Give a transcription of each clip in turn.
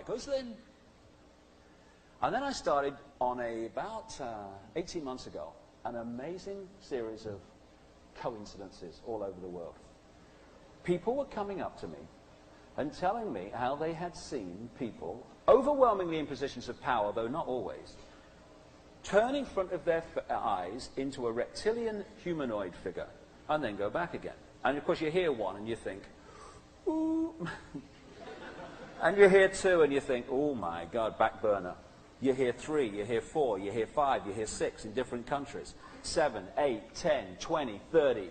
like us then. And then I started on about 18 months ago, an amazing series of coincidences all over the world. People were coming up to me and telling me how they had seen people, overwhelmingly in positions of power, though not always, turn in front of their eyes into a reptilian humanoid figure and then go back again. And of course you hear one and you think, ooh. And you hear two and you think, oh my God, back burner. You hear 3, you hear 4, you hear 5, you hear 6 in different countries. 7, 8, 10, 20, 30.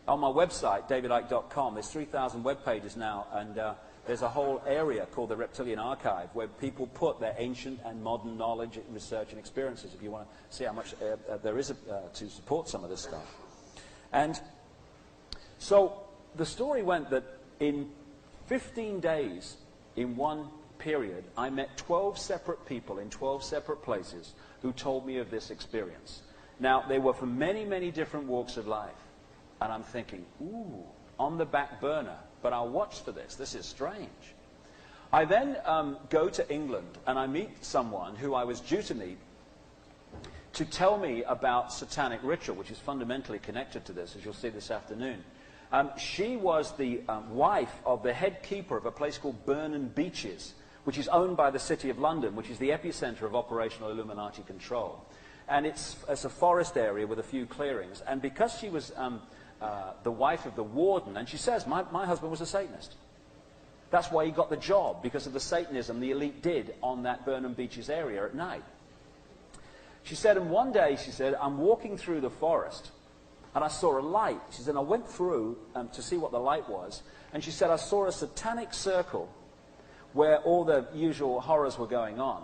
On my website, davidicke.com, there's 3,000 web pages now, and there's a whole area called the Reptilian Archive where people put their ancient and modern knowledge, research, and experiences, if you want to see how much there is to support some of this stuff. And so the story went that in 15 days, in one period, I met 12 separate people in 12 separate places who told me of this experience. Now, they were from many, many different walks of life. And I'm thinking, ooh, on the back burner, but I'll watch for this. This is strange. I then go to England, and I meet someone who I was due to meet to tell me about satanic ritual, which is fundamentally connected to this, as you'll see this afternoon. She was the wife of the head keeper of a place called Burnham Beeches, which is owned by the City of London, which is the epicenter of operational Illuminati control. And it's a forest area with a few clearings. And because she was the wife of the warden, and she says, my husband was a Satanist. That's why he got the job, because of the Satanism the elite did on that Burnham Beeches area at night. She said, and one day, she said, I'm walking through the forest, and I saw a light. She said, I went through to see what the light was, and she said, I saw a satanic circle where all the usual horrors were going on.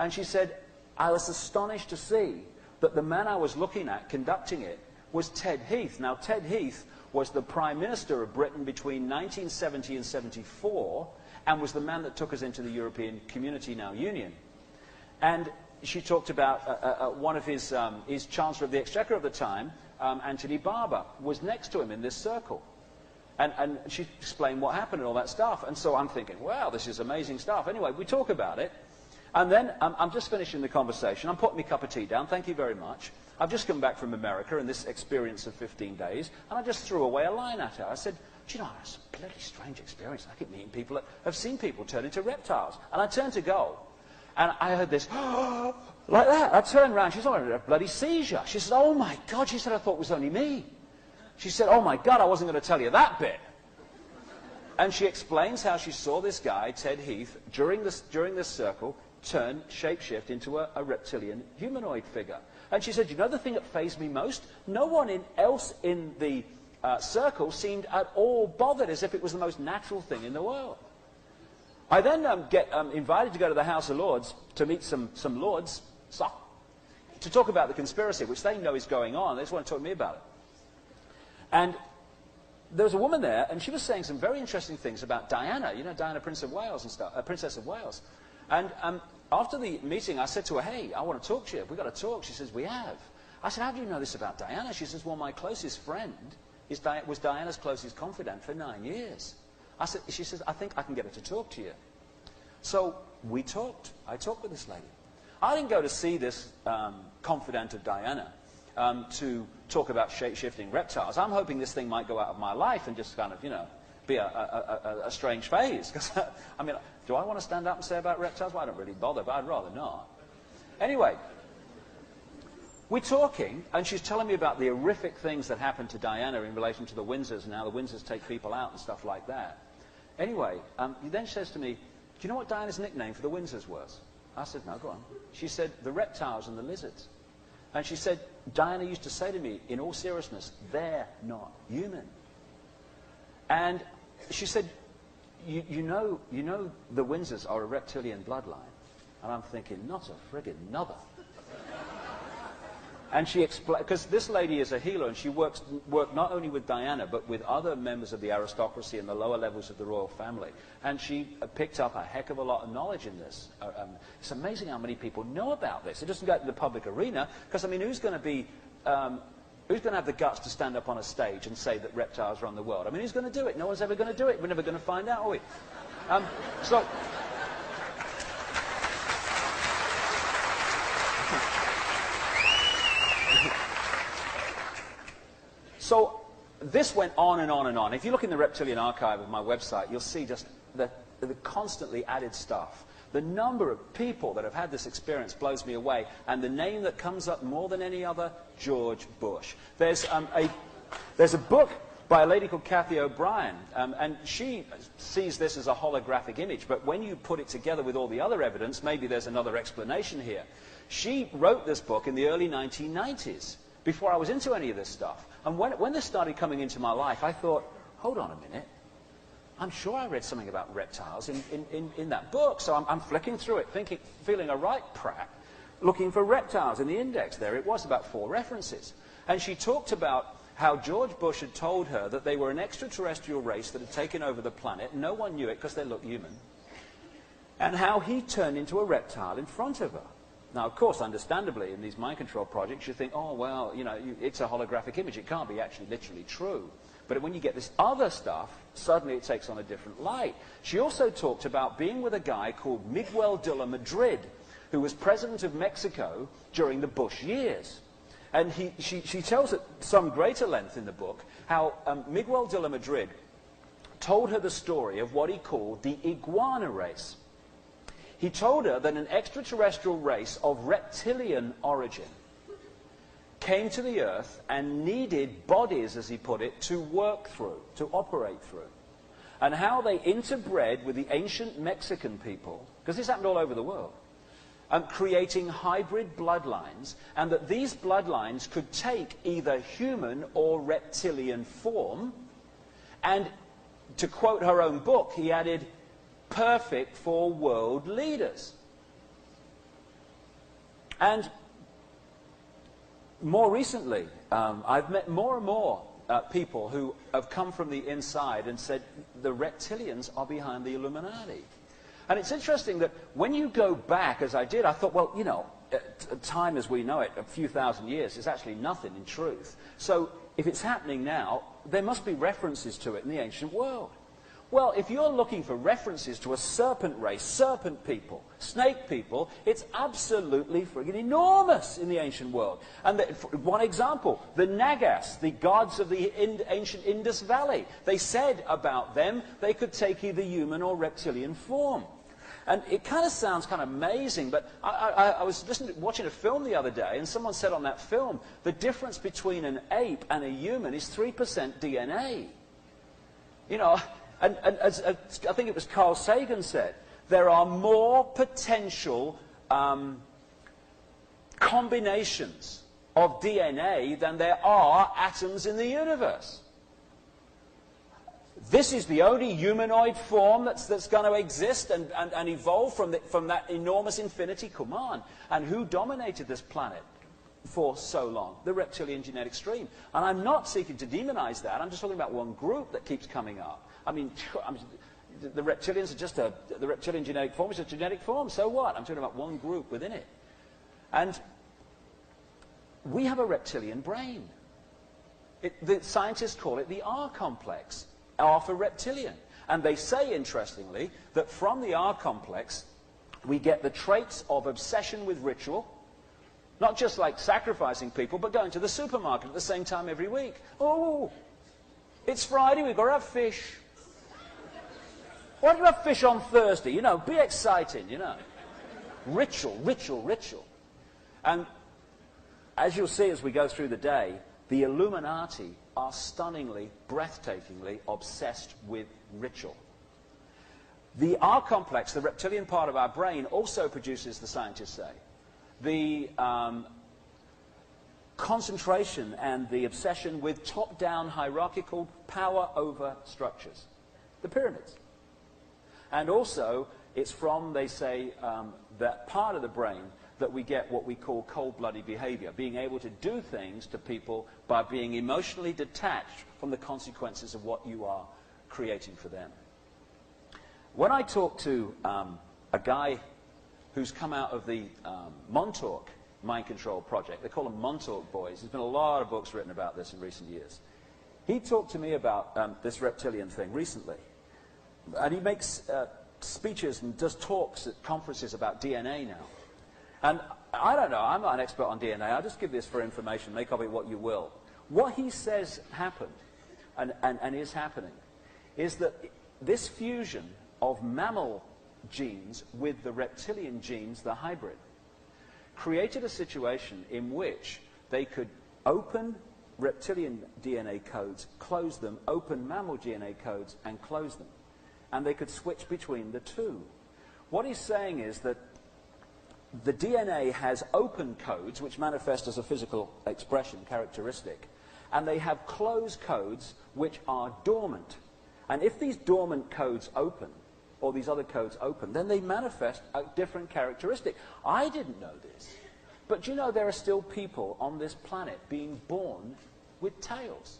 And she said, I was astonished to see that the man I was looking at conducting it was Ted Heath. Now, Ted Heath was the Prime Minister of Britain between 1970 and 74, and was the man that took us into the European Community, now Union. And she talked about one of his Chancellor of the Exchequer at the time, Anthony Barber, was next to him in this circle. And she explained what happened and all that stuff. And so I'm thinking, wow, this is amazing stuff. Anyway, we talk about it. And then I'm just finishing the conversation. I'm putting my cup of tea down. Thank you very much. I've just come back from America in this experience of 15 days. And I just threw away a line at her. I said, do you know, it's a bloody strange experience. I keep meeting people that have seen people turn into reptiles. And I turned to go. And I heard this, like that. I turned around. She's on a bloody seizure. She said, oh, my God. She said, I thought it was only me. She said, oh, my God, I wasn't going to tell you that bit. And she explains how she saw this guy, Ted Heath, during this circle, turn, shapeshift into a reptilian humanoid figure. And she said, you know the thing that fazed me most? No one else in the circle seemed at all bothered, as if it was the most natural thing in the world. I then get invited to go to the House of Lords to meet some lords, to talk about the conspiracy, which they know is going on. They just want to talk to me about it. And there was a woman there, and she was saying some very interesting things about Diana, you know, Diana, Princess of Wales. And after the meeting, I said to her, hey, I want to talk to you. We've got to talk. She says, we have. I said, how do you know this about Diana? She says, well, my closest friend was Diana's closest confidant for 9 years. She says, I think I can get her to talk to you. So we talked. I talked with this lady. I didn't go to see this confidant of Diana to talk about shape-shifting reptiles. I'm hoping this thing might go out of my life and just kind of, you know, be a strange phase. Because, I mean, do I want to stand up and say about reptiles? Well, I don't really bother, but I'd rather not. Anyway, we're talking, and she's telling me about the horrific things that happened to Diana in relation to the Windsors, and how the Windsors take people out and stuff like that. Anyway, he then says to me, do you know what Diana's nickname for the Windsors was? I said, no, go on. She said, the reptiles and the lizards. And she said, Diana used to say to me, in all seriousness, they're not human. And she said, you know the Windsors are a reptilian bloodline. And I'm thinking, not a friggin' nother. And she explained, because this lady is a healer, and she worked not only with Diana, but with other members of the aristocracy and the lower levels of the royal family. And she picked up a heck of a lot of knowledge in this. It's amazing how many people know about this. It doesn't go to the public arena, because, I mean, who's going to have the guts to stand up on a stage and say that reptiles run the world? I mean, who's going to do it? No one's ever going to do it. We're never going to find out, are we? So this went on and on and on. If you look in the Reptilian archive of my website, you'll see just the constantly added stuff. The number of people that have had this experience blows me away. And the name that comes up more than any other, George Bush. There's a book by a lady called Kathy O'Brien, and she sees this as a holographic image, but when you put it together with all the other evidence, maybe there's another explanation here. She wrote this book in the early 1990s, before I was into any of this stuff. And when this started coming into my life, I thought, hold on a minute. I'm sure I read something about reptiles in that book. So I'm flicking through it, feeling a right prat, looking for reptiles in the index. There it was, about 4 references. And she talked about how George Bush had told her that they were an extraterrestrial race that had taken over the planet. No one knew it because they looked human. And how he turned into a reptile in front of her. Now, of course, understandably, in these mind control projects, you think, oh, well, you know, it's a holographic image. It can't be actually literally true. But when you get this other stuff, suddenly it takes on a different light. She also talked about being with a guy called Miguel de la Madrid, who was president of Mexico during the Bush years. And she tells at some greater length in the book how Miguel de la Madrid told her the story of what he called the iguana race. He told her that an extraterrestrial race of reptilian origin came to the Earth and needed bodies, as he put it, to work through, to operate through. And how they interbred with the ancient Mexican people, because this happened all over the world, creating hybrid bloodlines, and that these bloodlines could take either human or reptilian form. And to quote her own book, he added, perfect for world leaders. And more recently, I've met more and more people who have come from the inside and said the reptilians are behind the Illuminati. And it's interesting that when you go back, as I did, I thought, well, you know, time as we know it, a few thousand years, is actually nothing in truth. So if it's happening now, there must be references to it in the ancient world. Well, if you're looking for references to a serpent race, serpent people, snake people, it's absolutely friggin' enormous in the ancient world. And one example, the Nagas, the gods of the ancient Indus Valley, they said about them they could take either human or reptilian form. And it kind of sounds kind of amazing, but I was watching a film the other day, and someone said on that film, the difference between an ape and a human is 3% DNA. You know, and as I think it was Carl Sagan said, there are more potential combinations of DNA than there are atoms in the universe. This is the only humanoid form that's going to exist and evolve from that enormous infinity. Come on. And who dominated this planet for so long? The reptilian genetic stream. And I'm not seeking to demonize that. I'm just talking about one group that keeps coming up. I mean, the reptilians are just the reptilian genetic form is a genetic form. So what? I'm talking about one group within it. And we have a reptilian brain. The scientists call it the R complex. R for reptilian. And they say, interestingly, that from the R complex, we get the traits of obsession with ritual, not just like sacrificing people, but going to the supermarket at the same time every week. Oh, it's Friday, we've got to have fish. Why don't you have fish on Thursday? You know, be exciting, you know. Ritual, ritual, ritual. And as you'll see as we go through the day, the Illuminati are stunningly, breathtakingly obsessed with ritual. The R complex, the reptilian part of our brain, also produces, the scientists say, the concentration and the obsession with top-down hierarchical power over structures, the pyramids. And also, it's from, they say, that part of the brain that we get what we call cold-blooded behavior, being able to do things to people by being emotionally detached from the consequences of what you are creating for them. When I talk to a guy who's come out of the Montauk mind control project, they call them Montauk boys, there's been a lot of books written about this in recent years. He talked to me about this reptilian thing recently. And he makes speeches and does talks at conferences about DNA now. And I don't know, I'm not an expert on DNA, I'll just give this for information, make of it what you will. What he says happened, and is happening, is that this fusion of mammal genes with the reptilian genes, the hybrid, created a situation in which they could open reptilian DNA codes, close them, open mammal DNA codes, and close them. And they could switch between the two. What he's saying is that the DNA has open codes, which manifest as a physical expression, characteristic, and they have closed codes, which are dormant. And if these dormant codes open, or these other codes open, then they manifest a different characteristic. I didn't know this. But do you know there are still people on this planet being born with tails?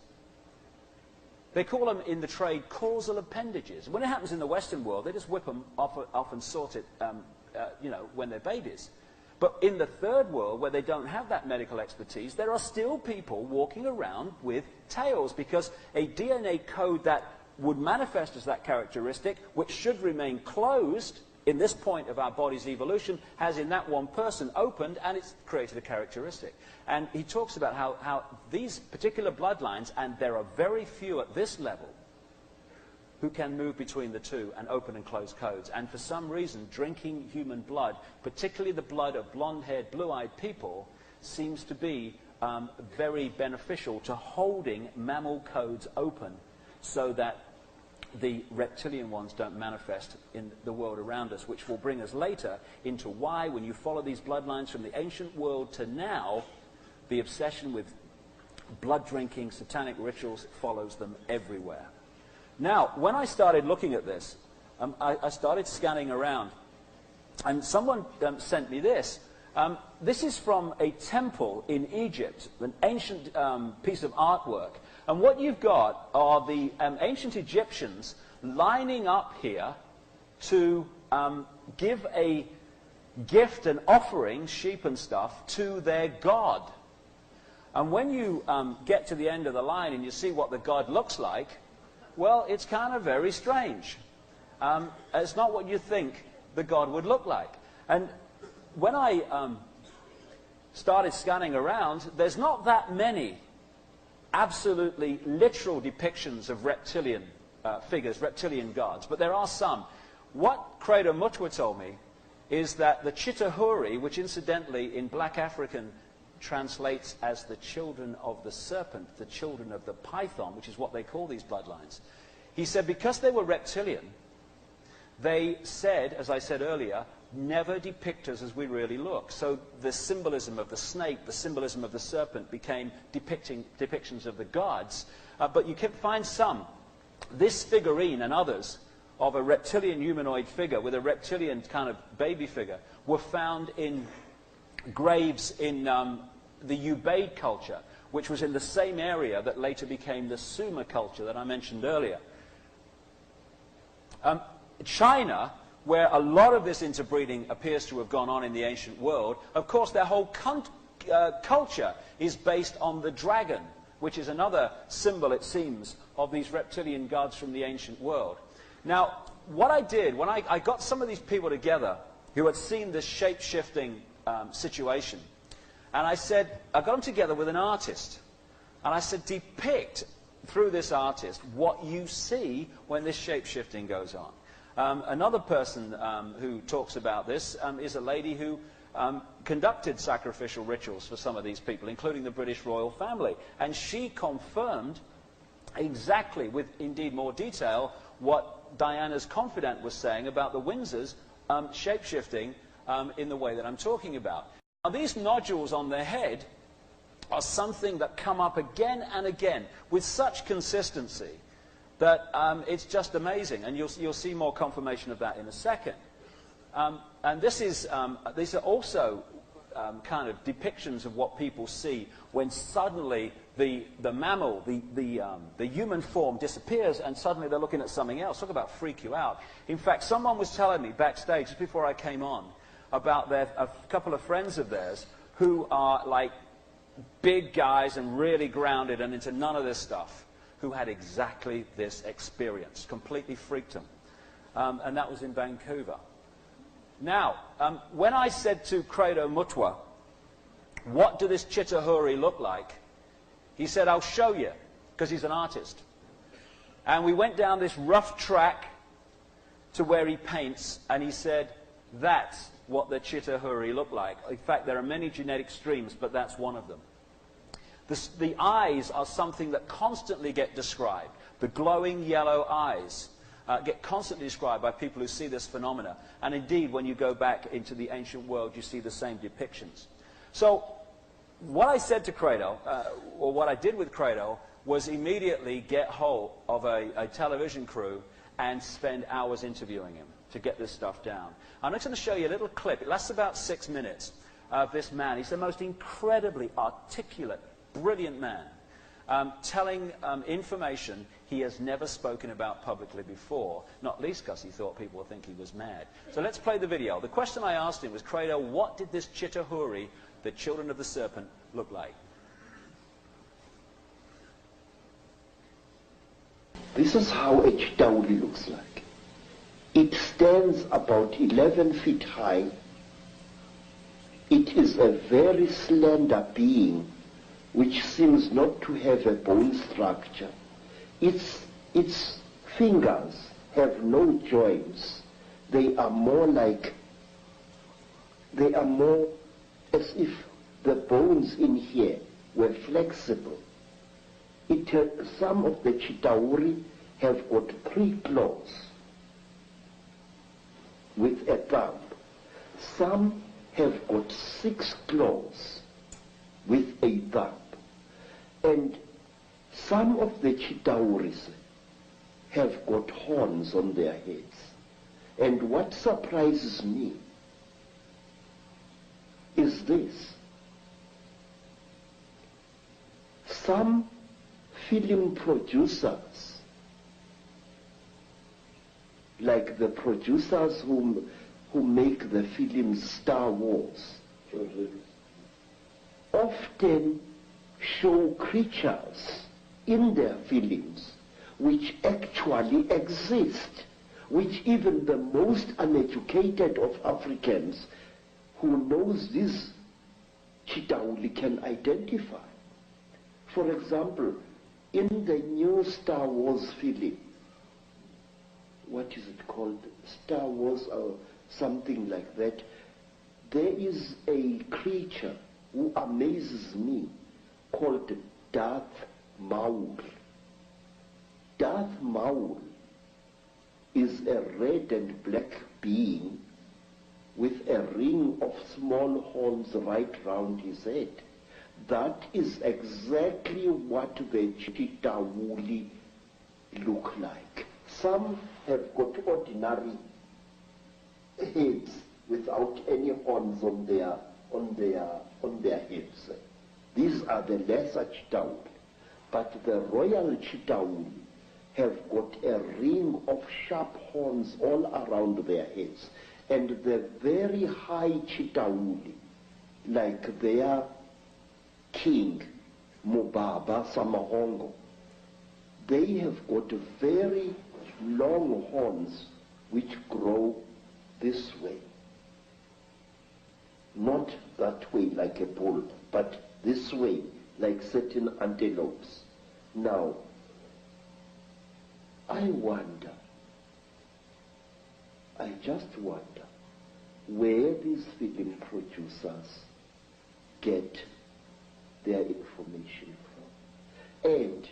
They call them in the trade causal appendages. When it happens in the Western world, they just whip them off and sort it, you know, when they're babies. But in the third world, where they don't have that medical expertise, there are still people walking around with tails, because a DNA code that would manifest as that characteristic, which should remain closed in this point of our body's evolution, has in that one person opened, and it's created a characteristic. And he talks about how these particular bloodlines, and there are very few at this level, who can move between the two and open and close codes. And for some reason, drinking human blood, particularly the blood of blonde-haired, blue-eyed people, seems to be very beneficial to holding mammal codes open, so that the reptilian ones don't manifest in the world around us, which will bring us later into why, when you follow these bloodlines from the ancient world to now, the obsession with blood drinking, satanic rituals follows them everywhere. Now, when I started looking at this, I started scanning around, and someone sent me this. This is from a temple in Egypt, an ancient piece of artwork. And what you've got are the ancient Egyptians lining up here to give a gift and offering, sheep and stuff, to their god. And when you get to the end of the line and you see what the god looks like, well, it's kind of very strange. It's not what you think the god would look like. And when I started scanning around, there's not that many absolutely literal depictions of reptilian figures, reptilian gods, but there are some. What Credo Mutwa told me is that the Chitahuri, which incidentally in Black African translates as the children of the serpent, the children of the python, which is what they call these bloodlines. He said because they were reptilian, they said, as I said earlier, never depict us as we really look. So the symbolism of the snake, the symbolism of the serpent became depictions of the gods. But you can find some. This figurine and others of a reptilian humanoid figure with a reptilian kind of baby figure were found in graves in the Ubaid culture, which was in the same area that later became the Sumer culture that I mentioned earlier. China, where a lot of this interbreeding appears to have gone on in the ancient world, of course their whole culture is based on the dragon, which is another symbol, it seems, of these reptilian gods from the ancient world. Now, what I did, when I got some of these people together who had seen this shape-shifting situation, and I said, I got them together with an artist, and I said, depict through this artist what you see when this shape-shifting goes on. Another person who talks about this is a lady who conducted sacrificial rituals for some of these people, including the British royal family. And she confirmed exactly, with indeed more detail, what Diana's confidant was saying about the Windsors shape-shifting in the way that I'm talking about. Now, these nodules on their head are something that come up again and again with such consistency that it's just amazing, and you'll see more confirmation of that in a second. And these are also kind of depictions of what people see when suddenly the mammal, the human form disappears, and suddenly they're looking at something else. Talk about freak you out. In fact, someone was telling me backstage, just before I came on, about a couple of friends of theirs who are like big guys and really grounded and into none of this stuff, who had exactly this experience, completely freaked them. And that was in Vancouver. Now, when I said to Credo Mutwa, what do this Chitahuri look like? He said, I'll show you, because he's an artist. And we went down this rough track to where he paints, and he said, that's what the Chitahuri look like. In fact, there are many genetic streams, but that's one of them. The eyes are something that constantly get described. The glowing yellow eyes get constantly described by people who see this phenomena. And indeed, when you go back into the ancient world, you see the same depictions. So what I said to Credo, or what I did with Credo, was immediately get hold of a television crew and spend hours interviewing him to get this stuff down. I'm just going to show you a little clip. It lasts about 6 minutes of this man. He's the most incredibly articulate, brilliant man, telling information he has never spoken about publicly before, not least because he thought people would think he was mad. So let's play the video. The question I asked him was, Credo, what did this Chitahuri, the children of the serpent, look like? This is how a Chitauri looks like. It stands about 11 feet high. It is a very slender being which seems not to have a bone structure. Its fingers have no joints. They are more as if the bones in here were flexible. Some of the Chitauri have got 3 claws with a thumb. Some have got 6 claws with a thumb. And some of the Chitauris have got horns on their heads. And what surprises me is this. Some film producers, like the producers who make the film Star Wars, often show creatures in their films which actually exist, which even the most uneducated of Africans who knows this Chitauri can identify. For example, in the new Star Wars film, what is it called? Star Wars or something like that. There is a creature who amazes me called Darth Maul. Darth Maul is a red and black being with a ring of small horns right round his head. That is exactly what the Chitauri look like. Some have got ordinary heads without any horns on their heads. These are the lesser Chitauri. But the royal Chitauri have got a ring of sharp horns all around their heads. And the very high Chitauri, like their king, Mubaba Samahongo, they have got very long horns which grow this way. Not that way like a bull, but this way like certain antelopes. Now, I just wonder where these film producers get their information from. And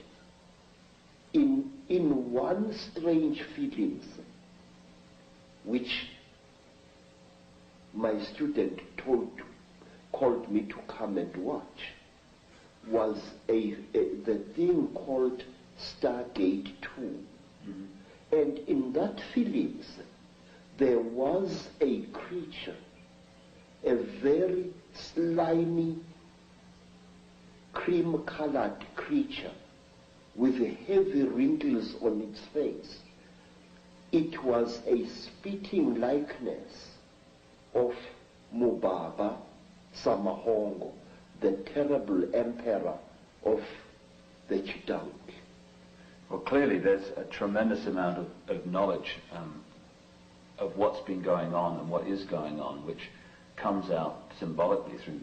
in one strange film, which my student called me to come and watch, was the thing called Stargate 2. Mm-hmm. And in that film, there was a creature, a very slimy, cream-colored creature with heavy wrinkles on its face. It was a spitting likeness of Mubaba Samahongo, the terrible emperor of the Chitauri. Well, clearly there's a tremendous amount of knowledge of what's been going on and what is going on, which comes out symbolically through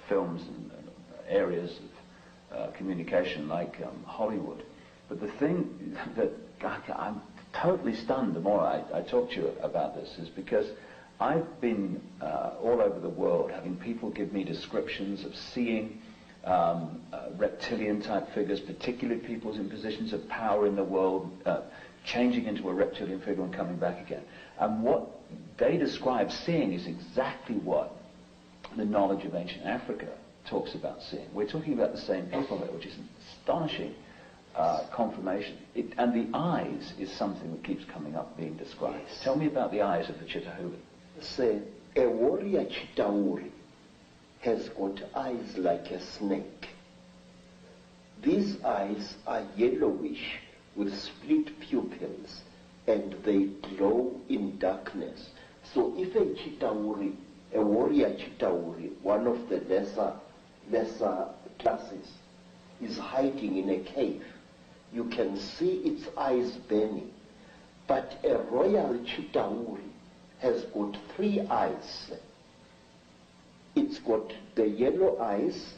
films and areas of communication like Hollywood. But the thing that I'm totally stunned the more I talk to you about this is because I've been all over the world having people give me descriptions of seeing reptilian type figures, particularly people in positions of power in the world, changing into a reptilian figure and coming back again. And what they describe seeing is exactly what the knowledge of ancient Africa talks about seeing. We're talking about the same people there, which is an astonishing confirmation. And the eyes is something that keeps coming up being described. Yes. Tell me about the eyes of the Chitauri. Say, a warrior Chitauri has got eyes like a snake. These eyes are yellowish with split pupils and they glow in darkness. So if a Chitauri, a warrior Chitauri, one of the lesser classes, is hiding in a cave, you can see its eyes burning. But a royal Chitauri has got 3 eyes. It's got the yellow eyes,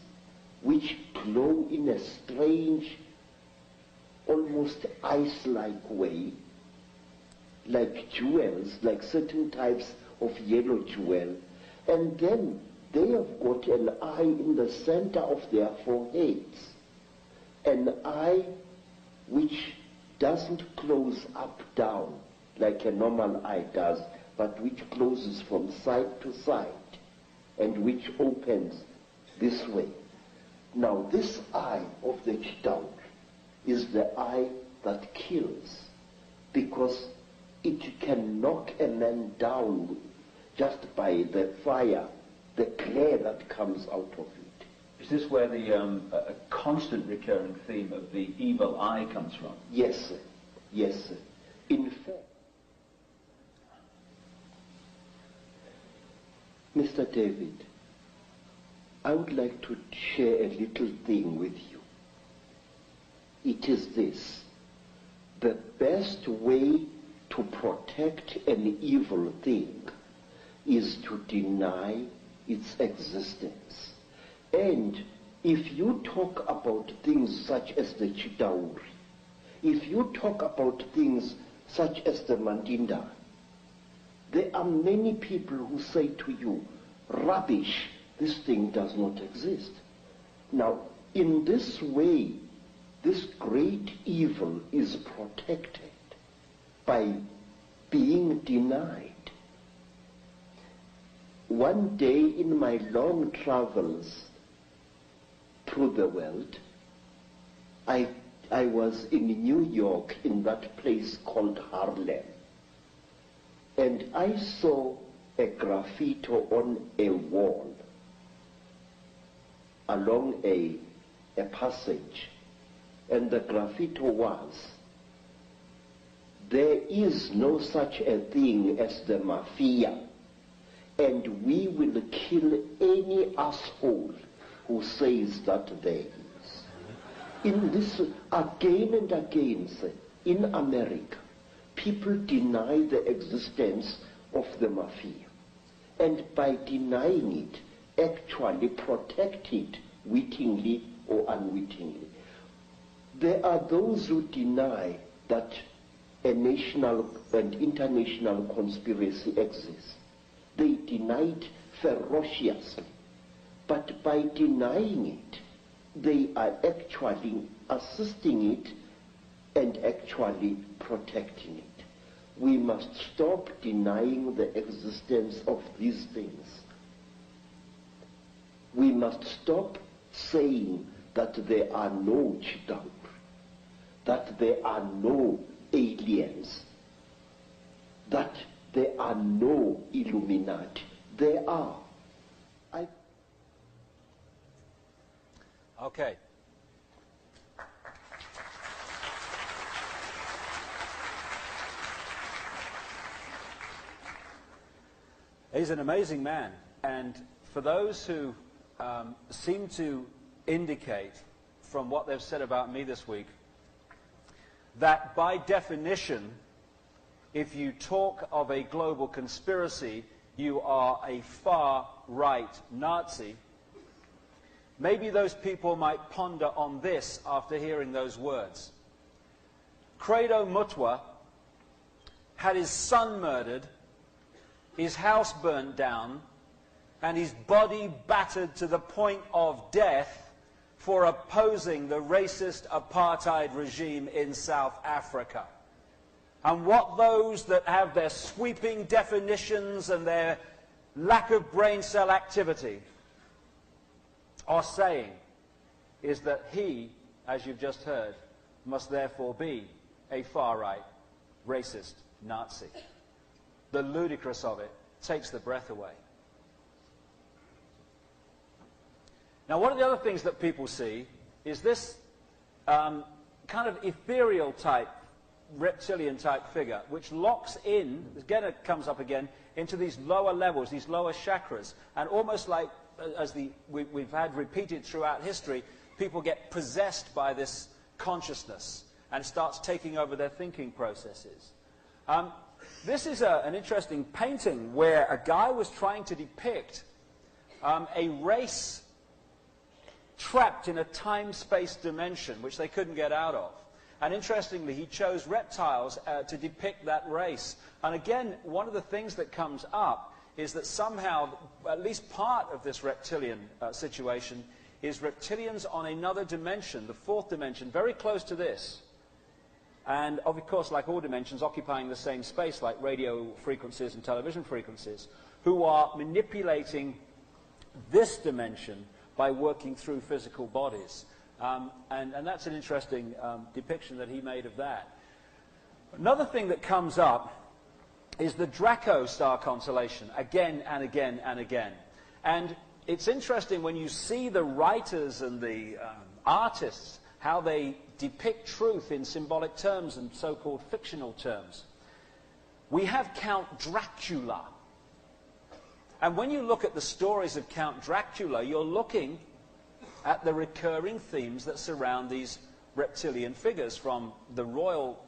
which glow in a strange, almost ice-like way, like jewels, like certain types of yellow jewel. And then they have got an eye in the center of their foreheads, an eye which doesn't close up down like a normal eye does, but which closes from side to side and which opens this way. Now this eye of the Chitauri is the eye that kills, because it can knock a man down just by the fire, the glare that comes out of it. Is this where the a constant recurring theme of the evil eye comes from? Yes, sir. Yes, sir. In fact, Mr. David, I would like to share a little thing with you. It is this: the best way to protect an evil thing is to deny its existence. And if you talk about things such as the Chitauri, if you talk about things such as the Mandinda, there are many people who say to you, rubbish, this thing does not exist. Now, in this way, this great evil is protected by being denied. One day in my long travels through the world, I was in New York, in that place called Harlem, and I saw a graffiti on a wall along a passage, and the graffiti was, "There is no such a thing as the mafia, and we will kill any asshole who says that there is." In this, again and again, in America, people deny the existence of the mafia, and by denying it, actually protect it wittingly or unwittingly. There are those who deny that a national and international conspiracy exists. They deny it ferociously, but by denying it, they are actually assisting it and actually protecting it. We must stop denying the existence of these things. We must stop saying that there are no Chitauri, that there are no aliens, that there are no Illuminati. There are. Okay. He's an amazing man, and for those who seem to indicate from what they've said about me this week that by definition if you talk of a global conspiracy, you are a far-right Nazi. Maybe those people might ponder on this after hearing those words. Credo Mutwa had his son murdered, his house burnt down, and his body battered to the point of death for opposing the racist apartheid regime in South Africa. And what those that have their sweeping definitions and their lack of brain cell activity are saying is that he, as you've just heard, must therefore be a far-right, racist Nazi. The ludicrous of it takes the breath away. Now, one of the other things that people see is this kind of ethereal type, reptilian type figure, which locks in, again it comes up again, into these lower levels, these lower chakras, and almost like, as we've had repeated throughout history, people get possessed by this consciousness and starts taking over their thinking processes. This is an interesting painting where a guy was trying to depict a race trapped in a time-space dimension which they couldn't get out of. And interestingly, he chose reptiles to depict that race. And again, one of the things that comes up is that somehow, at least part of this reptilian situation, is reptilians on another dimension, the fourth dimension, very close to this. And of course, like all dimensions, occupying the same space, like radio frequencies and television frequencies, who are manipulating this dimension by working through physical bodies. And that's an interesting depiction that he made of that. Another thing that comes up is the Draco star constellation, again and again and again. And it's interesting when you see the writers and the artists, how they depict truth in symbolic terms and so-called fictional terms. We have Count Dracula. And when you look at the stories of Count Dracula, you're looking at the recurring themes that surround these reptilian figures, from the royal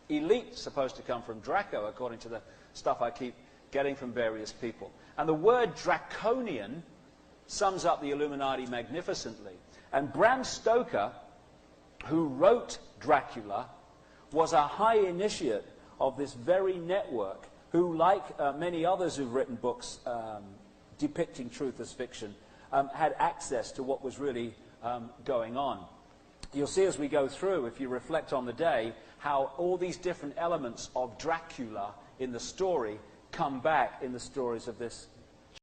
elite, supposed to come from Draco, according to the stuff I keep getting from various people. And the word draconian sums up the Illuminati magnificently. And Bram Stoker, who wrote Dracula, was a high initiate of this very network, who, like many others who've written books depicting truth as fiction, had access to what was really going on. You'll see as we go through, if you reflect on the day, how all these different elements of Dracula in the story come back in the stories of this